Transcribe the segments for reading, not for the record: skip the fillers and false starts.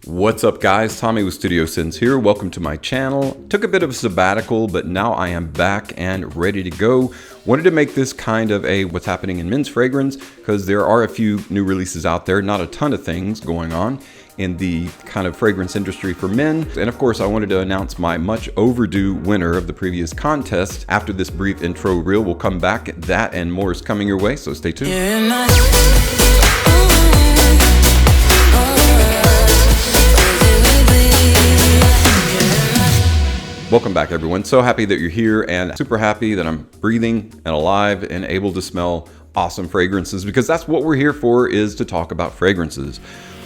What's up guys, Tommy with Studio Sense here. Welcome to my channel. Took a bit of a sabbatical, but now I am back and ready to go. Wanted to make this kind of a what's happening in men's fragrance because there are a few new releases out there, not a ton of things going on in the kind of fragrance industry for men. And of course, I wanted to announce my much overdue winner of the previous contest. After this brief intro reel, we'll come back. That and more is coming your way, so stay tuned. Welcome back everyone. So happy that you're here and super happy that I'm breathing and alive and able to smell awesome fragrances, because that's what we're here for, is to talk about fragrances.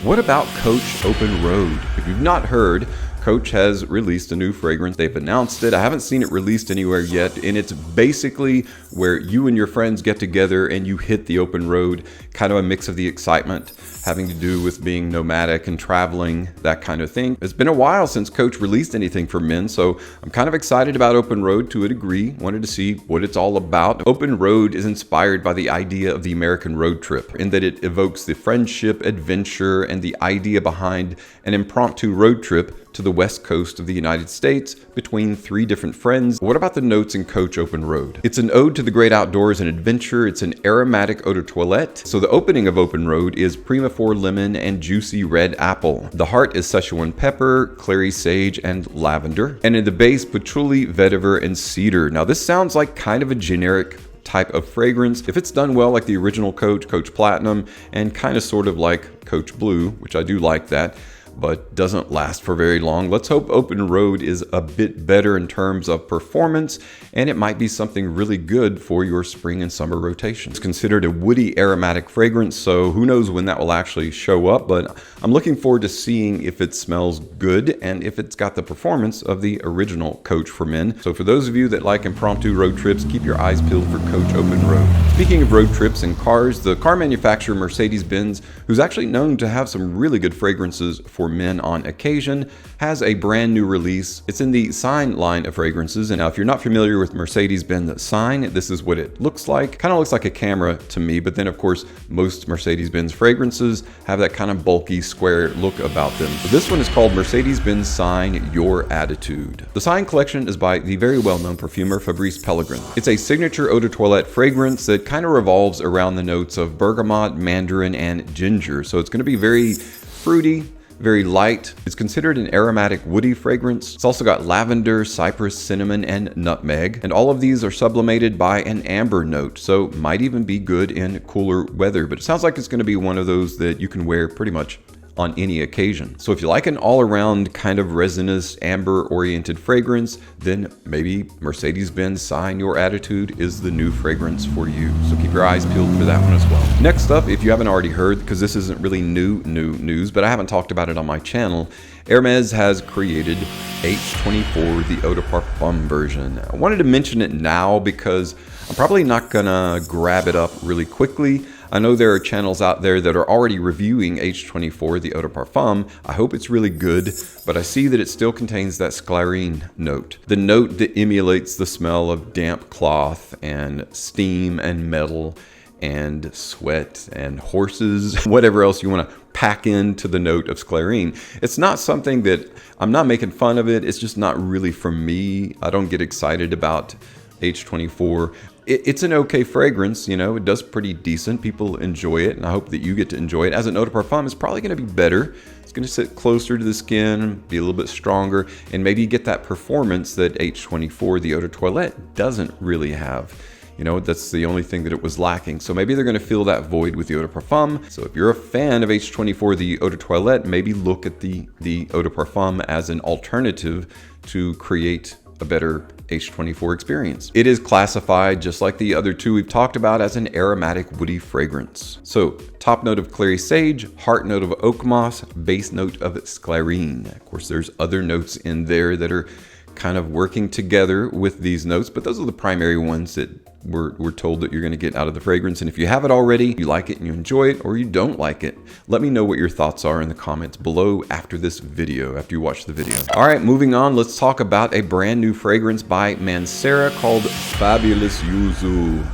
What about Coach Open Road? If you've not heard, Coach has released a new fragrance. They've announced it. I haven't seen it released anywhere yet, and it's basically where you and your friends get together and you hit the open road, kind of a mix of the excitement having to do with being nomadic and traveling, that kind of thing. It's been a while since Coach released anything for men, so I'm kind of excited about Open Road to a degree. Wanted to see what it's all about. Open Road is inspired by the idea of the American road trip, in that it evokes the friendship, adventure, and the idea behind an impromptu road trip to the west coast of the United States between three different friends. What about the notes in Coach Open Road? It's an ode to the great outdoors and adventure. It's an aromatic eau de toilette. So the opening of Open Road is Prima 4 lemon and juicy red apple. The heart is Szechuan pepper, clary sage, and lavender. And in the base, patchouli, vetiver, and cedar. Now this sounds like kind of a generic type of fragrance. If it's done well like the original Coach, Coach Platinum, and kind of sort of like Coach Blue, which I do like that, but doesn't last for very long. Let's hope Open Road is a bit better in terms of performance, and it might be something really good for your spring and summer rotation. It's considered a woody aromatic fragrance, so who knows when that will actually show up, but I'm looking forward to seeing if it smells good and if it's got the performance of the original Coach for men. So for those of you that like impromptu road trips, keep your eyes peeled for Coach Open Road. Speaking of road trips and cars, the car manufacturer Mercedes-Benz, who's actually known to have some really good fragrances for men on occasion, has a brand new release. It's in the Sign line of fragrances. And now if you're not familiar with Mercedes-Benz Sign, this is what it looks like. Kind of looks like a camera to me, but then of course most Mercedes-Benz fragrances have that kind of bulky square look about them. But this one is called Mercedes-Benz Sign Your Attitude. The Sign collection is by the very well-known perfumer Fabrice Pellegrin. It's a signature eau de toilette fragrance that kind of revolves around the notes of bergamot, mandarin, and ginger. So it's going to be very fruity, very light. It's considered an aromatic woody fragrance. It's also got lavender, cypress, cinnamon, and nutmeg. And all of these are sublimated by an amber note, so might even be good in cooler weather. But it sounds like it's going to be one of those that you can wear pretty much on any occasion. So if you like an all-around kind of resinous, amber-oriented fragrance, then maybe Mercedes-Benz Sign Your Attitude is the new fragrance for you. So keep your eyes peeled for that one as well. Next up, if you haven't already heard, because this isn't really new news, but I haven't talked about it on my channel, Hermes has created H24, the Eau De Parfum version. I wanted to mention it now because I'm probably not gonna grab it up really quickly. I know there are channels out there that are already reviewing H24, the Eau De Parfum. I hope it's really good, but I see that it still contains that sclarine note. The note that emulates the smell of damp cloth and steam and metal and sweat and horses, whatever else you want to pack into the note of sclarine. It's not something that, I'm not making fun of it, it's just not really for me. I don't get excited about H24. It's an okay fragrance, you know, it does pretty decent. People enjoy it, and I hope that you get to enjoy it. As an eau de parfum, it's probably going to be better. It's going to sit closer to the skin, be a little bit stronger, and maybe get that performance that H24, the Eau de Toilette, doesn't really have. You know, that's the only thing that it was lacking. So maybe they're going to fill that void with the Eau de Parfum. So if you're a fan of H24, the Eau de Toilette, maybe look at the Eau de Parfum as an alternative to create a better H24 experience. It is classified, just like the other two we've talked about, as an aromatic woody fragrance. So top note of clary sage, heart note of oak moss, base note of sclarine. Of course, there's other notes in there that are kind of working together with these notes, but those are the primary ones that we're told that you're going to get out of the fragrance. And if you have it already, you like it and you enjoy it, or you don't like it, let me know what your thoughts are in the comments below after this video, after you watch the video. All right, moving on, let's talk about a brand new fragrance by Mancera called Fabulous Yuzu.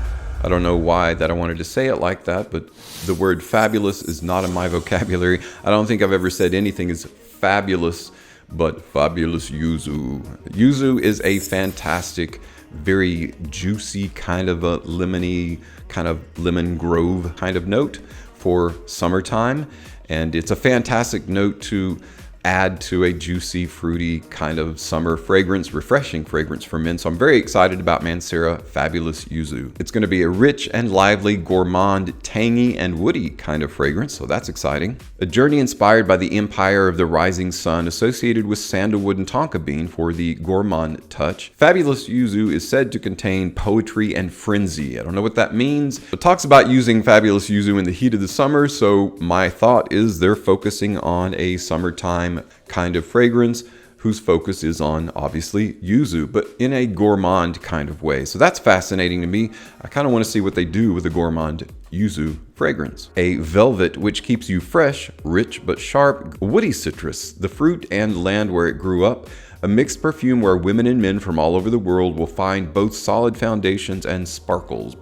I don't know why that I wanted to say it like that, but the word fabulous is not in my vocabulary. I don't think I've ever said anything is fabulous, but fabulous Yuzu. Yuzu is a fantastic, very juicy kind of a lemony, kind of lemon grove kind of note for summertime. And it's a fantastic note to add to a juicy, fruity kind of summer fragrance, refreshing fragrance for men. So I'm very excited about Mancera Fabulous Yuzu. It's going to be a rich and lively, gourmand, tangy, and woody kind of fragrance, so that's exciting. A journey inspired by the empire of the rising sun, associated with sandalwood and tonka bean for the gourmand touch. Fabulous Yuzu is said to contain poetry and frenzy. I don't know what that means. It talks about using Fabulous Yuzu in the heat of the summer, so my thought is they're focusing on a summertime kind of fragrance whose focus is on, obviously, Yuzu, but in a gourmand kind of way. So that's fascinating to me. I kind of want to see what they do with a gourmand Yuzu fragrance. A velvet which keeps you fresh, rich but sharp, woody citrus, the fruit and land where it grew up. A mixed perfume where women and men from all over the world will find both solid foundations and sparkles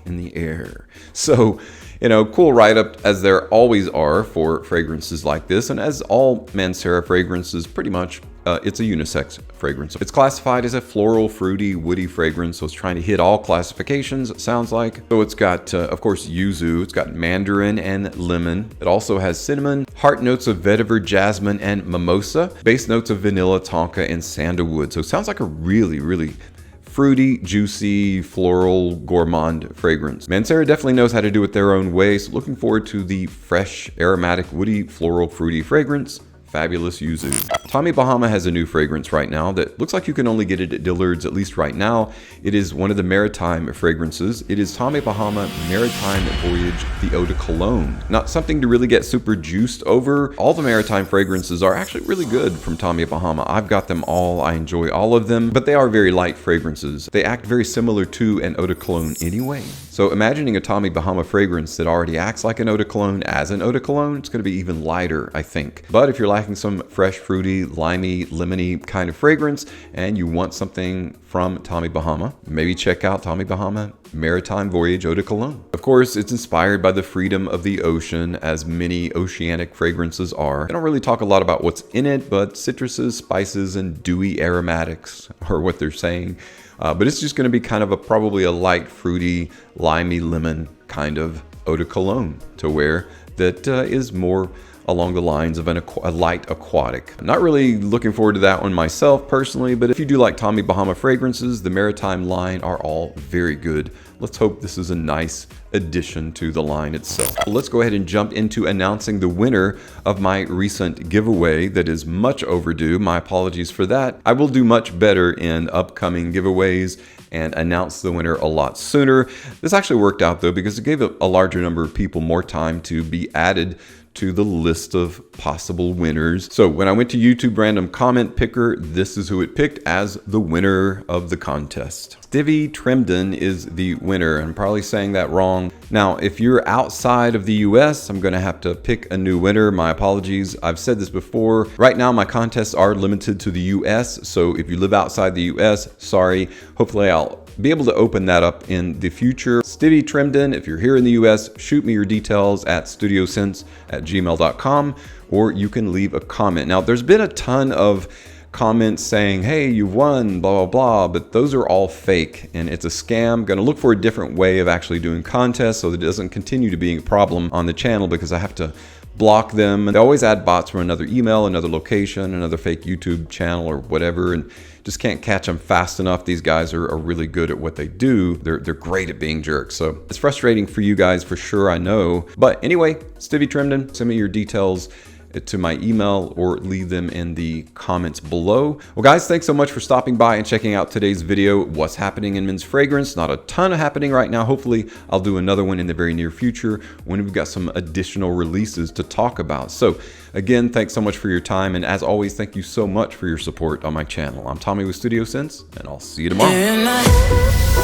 in the air. So, you know, cool write-up, as there always are for fragrances like this, and as all Mancera fragrances, pretty much, it's a unisex fragrance. It's classified as a floral, fruity, woody fragrance, so it's trying to hit all classifications, it sounds like. So it's got, of course, Yuzu, it's got mandarin and lemon. It also has cinnamon, heart notes of vetiver, jasmine, and mimosa, base notes of vanilla, tonka, and sandalwood. So it sounds like a really, really fruity, juicy, floral, gourmand fragrance. Mancera definitely knows how to do it their own way, so looking forward to the fresh, aromatic, woody, floral, fruity fragrance. Fabulous Yuzu. Tommy Bahama has a new fragrance right now that looks like you can only get it at Dillard's, at least right now. It is one of the Maritime fragrances. It is Tommy Bahama Maritime Voyage, the Eau de Cologne. Not something to really get super juiced over. All the Maritime fragrances are actually really good from Tommy Bahama. I've got them all. I enjoy all of them, but they are very light fragrances. They act very similar to an Eau de Cologne anyway. So imagining a Tommy Bahama fragrance that already acts like an Eau de Cologne as an Eau de Cologne, it's going to be even lighter, I think. But if you're lacking some fresh, fruity, limey, lemony kind of fragrance, and you want something from Tommy Bahama, maybe check out Tommy Bahama Maritime Voyage Eau de Cologne. Of course, it's inspired by the freedom of the ocean, as many oceanic fragrances are. I don't really talk a lot about what's in it, but citruses, spices, and dewy aromatics are what they're saying. But it's just going to be kind of probably a light, fruity, limey, lemon kind of Eau de Cologne to wear that is more along the lines of a light aquatic. I'm not really looking forward to that one myself personally, but if you do like Tommy Bahama fragrances, the Maritime line are all very good. Let's hope this is a nice addition to the line itself. Let's go ahead and jump into announcing the winner of my recent giveaway that is much overdue. My apologies for that. I will do much better in upcoming giveaways and announce the winner a lot sooner. This actually worked out though, because it gave a larger number of people more time to be added to the list of possible winners. So when I went to YouTube random comment picker, this is who it picked as the winner of the contest. Stivy Tremden is the winner. I'm probably saying that wrong. Now, if you're outside of the US, I'm gonna have to pick a new winner. My apologies. I've said this before. Right now, my contests are limited to the US. So if you live outside the US, sorry. Hopefully I'll be able to open that up in the future. Stivy Tremden, if you're here in the US, shoot me your details at studiosense@gmail.com, or you can leave a comment. Now, there's been a ton of comments saying, hey, you've won, blah, blah, blah, but those are all fake and it's a scam. Gonna look for a different way of actually doing contests so that it doesn't continue to be a problem on the channel, because I have to block them. They always add bots from another email, another location, another fake YouTube channel or whatever, and just can't catch them fast enough. These guys are really good at what they do. They're great at being jerks. So it's frustrating for you guys for sure, I know. But anyway, Stivy Tremden, send me your details to my email or leave them in the comments below. Well guys, thanks so much for stopping by and checking out today's video. What's happening in men's fragrance? Not a ton happening right now. Hopefully I'll do another one in the very near future when we've got some additional releases to talk about. So again, thanks so much for your time, and as always, thank you so much for your support on my channel. I'm Tommy with Studio Sense, and I'll see you tomorrow.